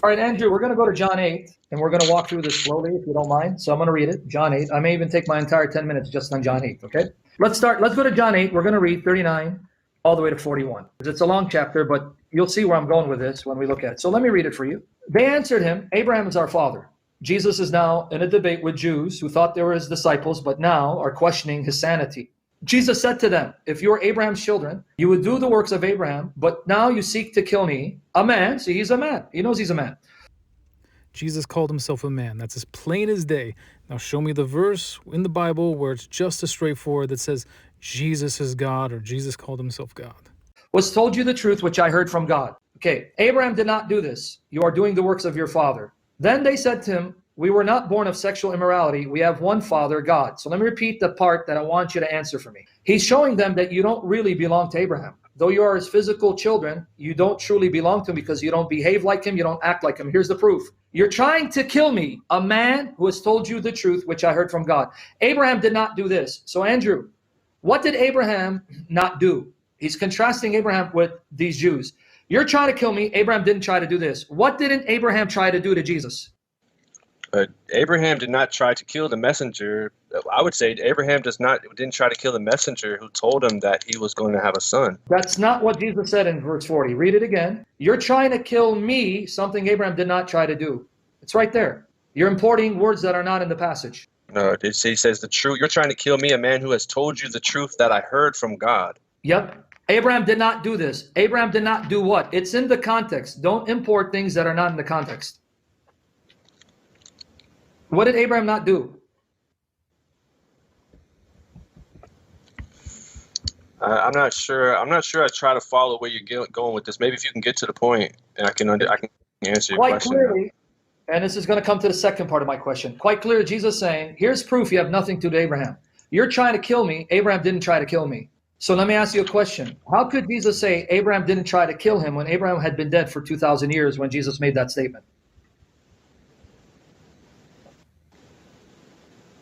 All right, Andrew, we're going to go to John 8, and we're going to walk through this slowly, if you don't mind. So I'm going to read it, John 8. I may even take my entire 10 minutes just on John 8, okay? Let's go to John 8. We're going to read 39 all the way to 41. It's a long chapter, but you'll see where I'm going with this when we look at it. So let me read it for you. They answered him, Abraham is our father. Jesus is now in a debate with Jews who thought they were his disciples, but now are questioning his sanity. Jesus said to them, if you were Abraham's children, you would do the works of Abraham, but now you seek to kill me, a man. See, he's a man. He knows he's a man. Jesus called himself a man. That's as plain as day. Now show me the verse in the Bible where it's just as straightforward that says Jesus is God or Jesus called himself God. Was told you the truth which I heard from God. Okay, Abraham did not do this. You are doing the works of your father. Then they said to him, we were not born of sexual immorality. We have one father, God. So let me repeat the part that I want you to answer for me. He's showing them that you don't really belong to Abraham. Though you are his physical children, you don't truly belong to him because you don't behave like him, you don't act like him. Here's the proof. You're trying to kill me, a man who has told you the truth, which I heard from God. Abraham did not do this. So Andrew, what did Abraham not do? He's contrasting Abraham with these Jews. You're trying to kill me. Abraham didn't try to do this. What didn't Abraham try to do to Jesus? Abraham did not try to kill the messenger. I would say Abraham didn't try to kill the messenger who told him that he was going to have a son. That's not what Jesus said in verse 40. Read it again. You're trying to kill me, something Abraham did not try to do. It's right there. You're importing words that are not in the passage. No, he says the truth. You're trying to kill me, a man who has told you the truth that I heard from God. Yep. Abraham did not do this. Abraham did not do what? It's in the context. Don't import things that are not in the context. What did Abraham not do? I'm not sure. I try to follow where you're going with this. Maybe if you can get to the point, and I can answer your Quite question. clearly, and this is going to come to the second part of my question. Quite clear, Jesus saying, here's proof you have nothing to do with Abraham. You're trying to kill me. Abraham didn't try to kill me. So let me ask you a question. How could Jesus say Abraham didn't try to kill him when Abraham had been dead for 2,000 years when Jesus made that statement?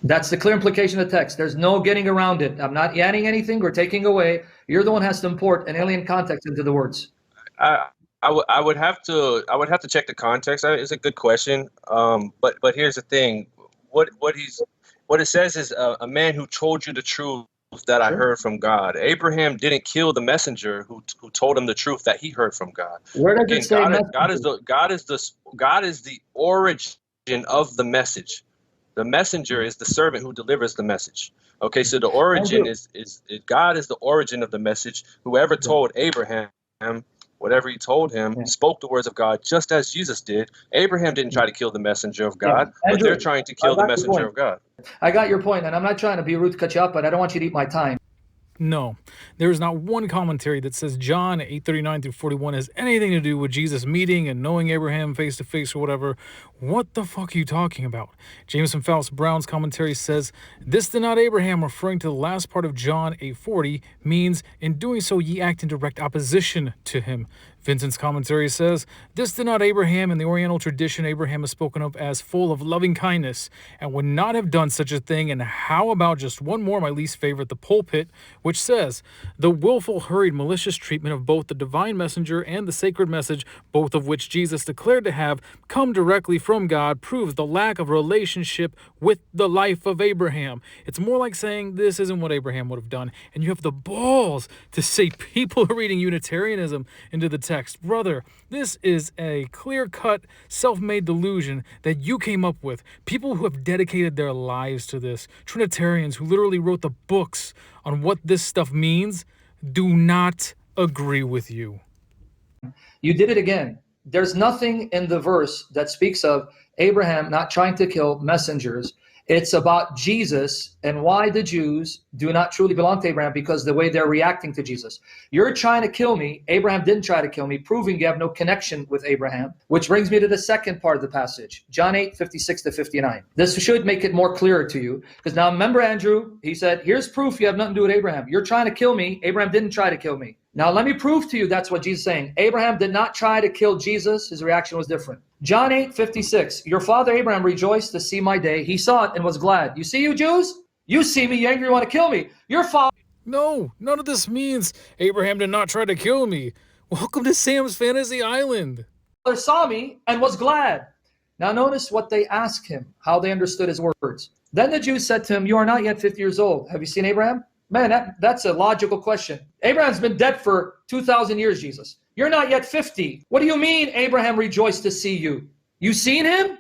That's the clear implication of the text. There's no getting around it. I'm not adding anything or taking away. You're the one who has to import an alien context into the words. I would have to check the context. It's a good question. But here's the thing. What it says is a man who told you the truth that I heard from God. Abraham didn't kill the messenger who told him the truth that he heard from God. Where does it say God is the origin of the message. The messenger is the servant who delivers the message. Okay, so the origin is God is the origin of the message. Whoever told Abraham whatever he told him, spoke the words of God just as Jesus did. Abraham didn't try to kill the messenger of God, but they're trying to kill the messenger of God. I got your point, and I'm not trying to be rude to cut you up, but I don't want you to eat my time. No, there is not one commentary that says John 8:39 through 41 has anything to do with Jesus meeting and knowing Abraham face to face or whatever. What the fuck are you talking about? Jameson Faust Brown's commentary says, this did not Abraham, referring to the last part of John 8:40, means in doing so ye act in direct opposition to him. Vincent's commentary says, this did not Abraham. In the Oriental tradition, Abraham is spoken of as full of loving kindness and would not have done such a thing. And how about just one more, my least favorite, the pulpit, which says, the willful, hurried, malicious treatment of both the divine messenger and the sacred message, both of which Jesus declared to have come directly from God, proves the lack of relationship with the life of Abraham. It's more like saying this isn't what Abraham would have done. And you have the balls to say people are reading Unitarianism into the text. Brother, this is a clear-cut, self-made delusion that you came up with. People who have dedicated their lives to this, Trinitarians who literally wrote the books on what this stuff means, do not agree with you. You did it again. There's nothing in the verse that speaks of Abraham not trying to kill messengers. It's about Jesus and why the Jews do not truly belong to Abraham, because the way they're reacting to Jesus. You're trying to kill me. Abraham didn't try to kill me, proving you have no connection with Abraham, which brings me to the second part of the passage, John 8:56 to 59. This should make it more clearer to you, because now remember Andrew, he said, here's proof you have nothing to do with Abraham. You're trying to kill me. Abraham didn't try to kill me. Now let me prove to you that's what Jesus is saying. Abraham did not try to kill Jesus. His reaction was different. John 8:56. Your father Abraham rejoiced to see my day. He saw it and was glad. You see, you Jews? You see me, you're angry, you want to kill me. Your father. No, none of this means Abraham did not try to kill me. Welcome to Sam's Fantasy Island. saw me and was glad. Now notice what they asked him, how they understood his words. Then the Jews said to him, you are not yet 50 years old. Have you seen Abraham? Man, that's a logical question. Abraham's been dead for 2,000 years, Jesus. You're not yet 50. What do you mean Abraham rejoiced to see you? You seen him?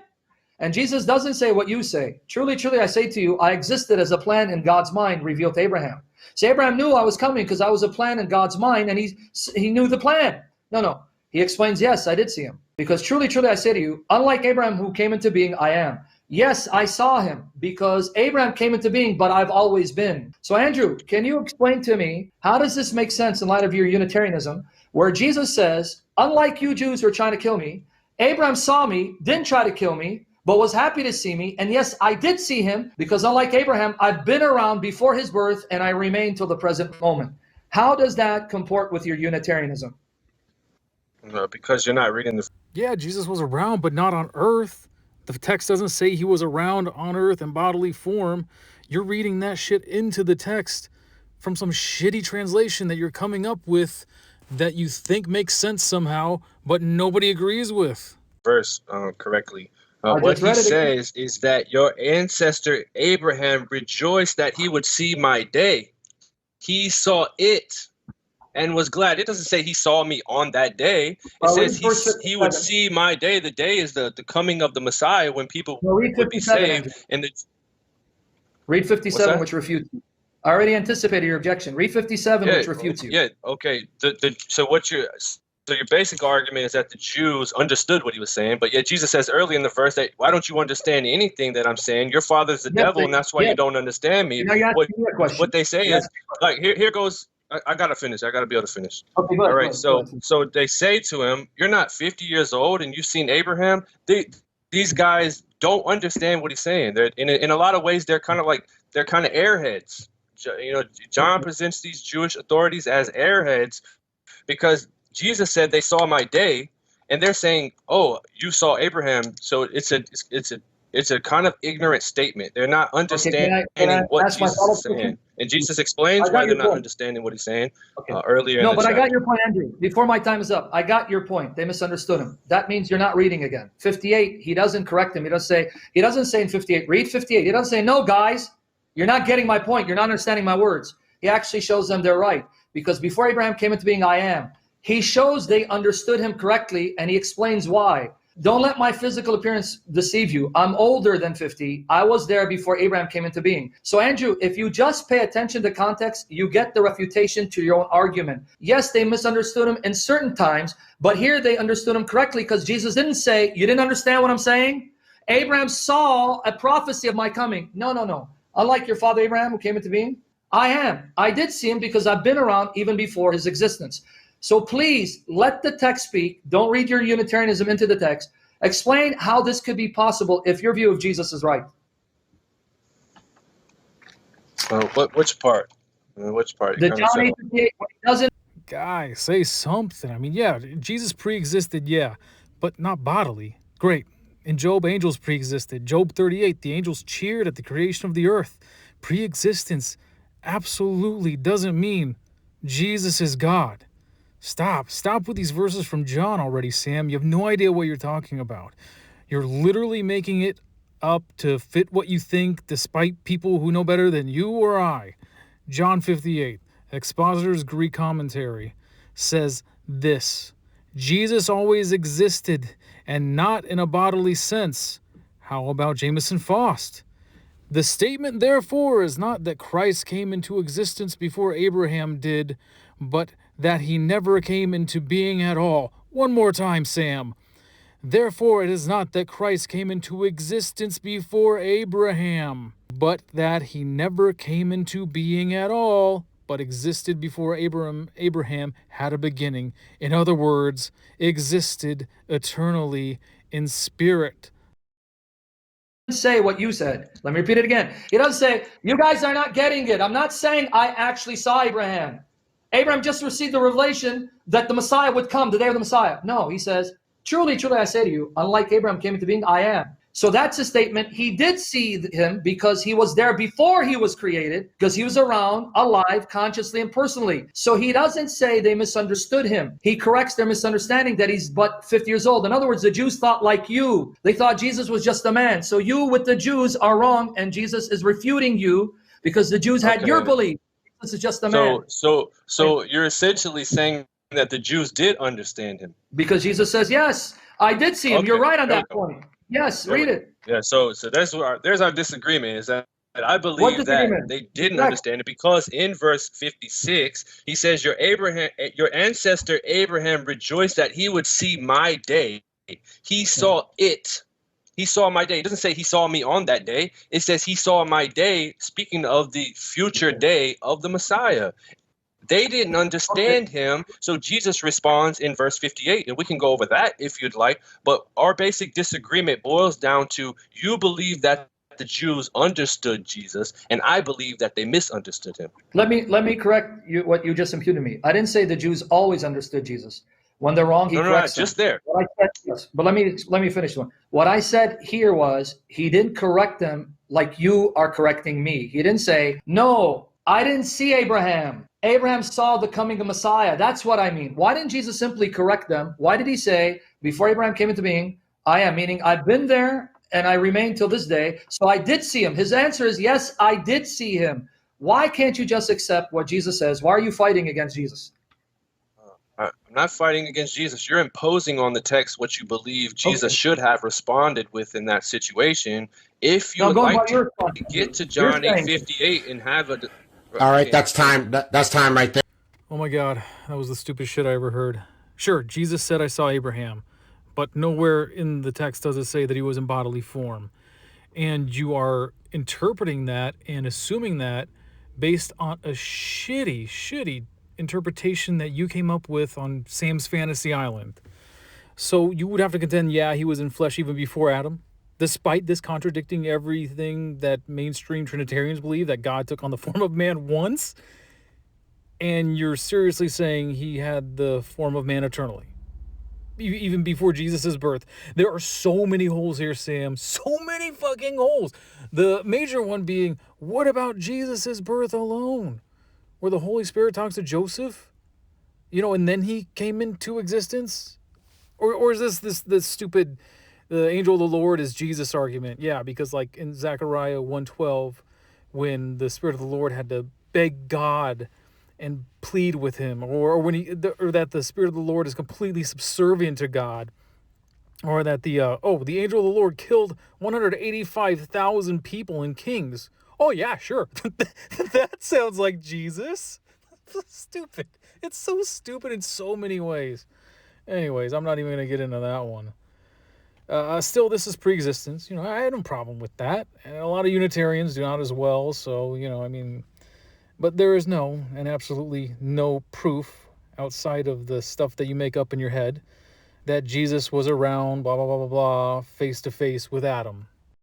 And Jesus doesn't say what you say. Truly, truly, I say to you, I existed as a plan in God's mind revealed to Abraham. So Abraham knew I was coming because I was a plan in God's mind, and he knew the plan. No. He explains, yes, I did see him. Because truly, truly, I say to you, unlike Abraham who came into being, I am. Yes, I saw him because Abraham came into being, but I've always been. So Andrew, can you explain to me, how does this make sense in light of your Unitarianism, where Jesus says, unlike you Jews who are trying to kill me, Abraham saw me, didn't try to kill me, but was happy to see me. And yes, I did see him because unlike Abraham, I've been around before his birth and I remain till the present moment. How does that comport with your Unitarianism? Because you're not reading the... Yeah, Jesus was around, but not on earth. The text doesn't say he was around on earth in bodily form. You're reading that shit into the text from some shitty translation that you're coming up with that you think makes sense somehow, but nobody agrees with. Verse correctly. What he says is that your ancestor Abraham rejoiced that he would see my day. He saw it and was glad. It doesn't say he saw me on that day. It says he would see my day. The day is the coming of the Messiah when people would be saved. And read 57, which refutes you. I already anticipated your objection. Read 57, which refutes you. Yeah, okay. So your basic argument is that the Jews understood what he was saying, but yet Jesus says early in the verse that, why don't you understand anything that I'm saying? Your father's the devil, and that's why you don't understand me. What they say is, like, here goes, I got to finish. I got to be able to finish. Okay, all right, so they say to him, you're not 50 years old and you've seen Abraham? These guys don't understand what he's saying. They're, in a lot of ways, they're kind of airheads. You know, John presents these Jewish authorities as airheads because Jesus said they saw my day, and they're saying, "Oh, you saw Abraham." So it's a kind of ignorant statement. They're not understanding what Jesus is saying, and Jesus explains why they're not understanding what he's saying earlier. No, but I got your point, Andrew. Before my time is up, I got your point. They misunderstood him. That means you're not reading again. 58. He doesn't correct him. He doesn't say in 58. Read 58. He doesn't say, "No, guys, you're not getting my point. You're not understanding my words." He actually shows them they're right because before Abraham came into being, I am. He shows they understood him correctly, and he explains why. Don't let my physical appearance deceive you. I'm older than 50. I was there before Abraham came into being. So, Andrew, if you just pay attention to context, you get the refutation to your own argument. Yes, they misunderstood him in certain times, but here they understood him correctly because Jesus didn't say, you didn't understand what I'm saying? Abraham saw a prophecy of my coming. No. Unlike your father Abraham who came into being, I am. I did see him because I've been around even before his existence. So please let the text speak. Don't read your Unitarianism into the text. Explain how this could be possible if your view of Jesus is right. Which part? Which part? The John 8:58 doesn't. Guys, say something. I mean, yeah, Jesus pre-existed, yeah, but not bodily. Great. In Job, angels pre-existed. Job 38, the angels cheered at the creation of the earth. Pre-existence absolutely doesn't mean Jesus is God. Stop with these verses from John already, Sam. You have no idea what you're talking about. You're literally making it up to fit what you think, despite people who know better than you or I. John 58, Expositor's Greek commentary, says this: Jesus always existed, and not in a bodily sense. How about Jameson Faust? The statement, therefore, is not that Christ came into existence before Abraham did, but that he never came into being at all. One more time, Sam. Therefore, it is not that Christ came into existence before Abraham, but that he never came into being at all, but existed before Abraham had a beginning. In other words, existed eternally in spirit. Say what you said. Let me repeat it again. He doesn't say, you guys are not getting it. I'm not saying I actually saw Abraham. Abraham just received the revelation that the Messiah would come, the day of the Messiah. No, he says, truly, truly, I say to you, unlike Abraham came into being, I am. So that's a statement. He did see him because he was there before he was created, because he was around, alive, consciously and personally. So he doesn't say they misunderstood him. He corrects their misunderstanding that he's but 50 years old. In other words, the Jews thought like you. They thought Jesus was just a man. So you with the Jews are wrong, and Jesus is refuting you because the Jews had your belief. Jesus is just a man. So you're essentially saying that the Jews did understand him. Because Jesus says, yes, I did see him. Okay, You're right on there that we go. point. Yes, read it. Yeah, so there's our disagreement, is that I What believe that disagreement? they didn't Correct. understand it, because in verse 56 he says your ancestor Abraham rejoiced that he would see my day. He saw it. He saw my day. It doesn't say he saw me on that day. It says he saw my day, speaking of the future day of the Messiah. They didn't understand him, so Jesus responds in verse 58, and we can go over that if you'd like, but our basic disagreement boils down to you believe that the Jews understood Jesus, and I believe that they misunderstood him. Let me correct you what you just imputed me. I didn't say the Jews always understood Jesus. When they're wrong, he corrects them. Just there. What I said, yes, but let me finish one. What I said here was he didn't correct them like you are correcting me. He didn't say, no, I didn't see Abraham. Abraham saw the coming of Messiah. That's what I mean. Why didn't Jesus simply correct them? Why did he say, before Abraham came into being, I am, meaning I've been there and I remain till this day, so I did see him. His answer is, yes, I did see him. Why can't you just accept what Jesus says? Why are you fighting against Jesus? I'm not fighting against Jesus. You're imposing on the text what you believe Jesus should have responded with in that situation. If you would like to get to John 8:58 and have a... All right, that's time. That's time right there. Oh my God, that was the stupidest shit I ever heard. Sure, Jesus said, I saw Abraham, but nowhere in the text does it say that he was in bodily form. And you are interpreting that and assuming that based on a shitty interpretation that you came up with on Sam's Fantasy Island. So you would have to contend, yeah, he was in flesh even before Adam, despite this contradicting everything that mainstream Trinitarians believe, that God took on the form of man once. And you're seriously saying he had the form of man eternally, even before Jesus' birth. There are so many holes here, Sam. So many fucking holes. The major one being, what about Jesus' birth alone? Where the Holy Spirit talks to Joseph? You know, and then he came into existence? Or is this stupid, the angel of the Lord is Jesus argument? Yeah, because like in Zechariah 1:12, when the Spirit of the Lord had to beg God and plead with him, or when or that the Spirit of the Lord is completely subservient to God, or that the angel of the Lord killed 185,000 people in Kings. Oh yeah, sure. That sounds like Jesus. Stupid. It's so stupid in so many ways. Anyways, I'm not even going to get into that one. Still, this is pre-existence. You know, I had no problem with that. And a lot of Unitarians do not as well. So, you know, I mean, but there is absolutely no proof outside of the stuff that you make up in your head that Jesus was around, blah, blah, blah, blah, blah, face to face with Adam.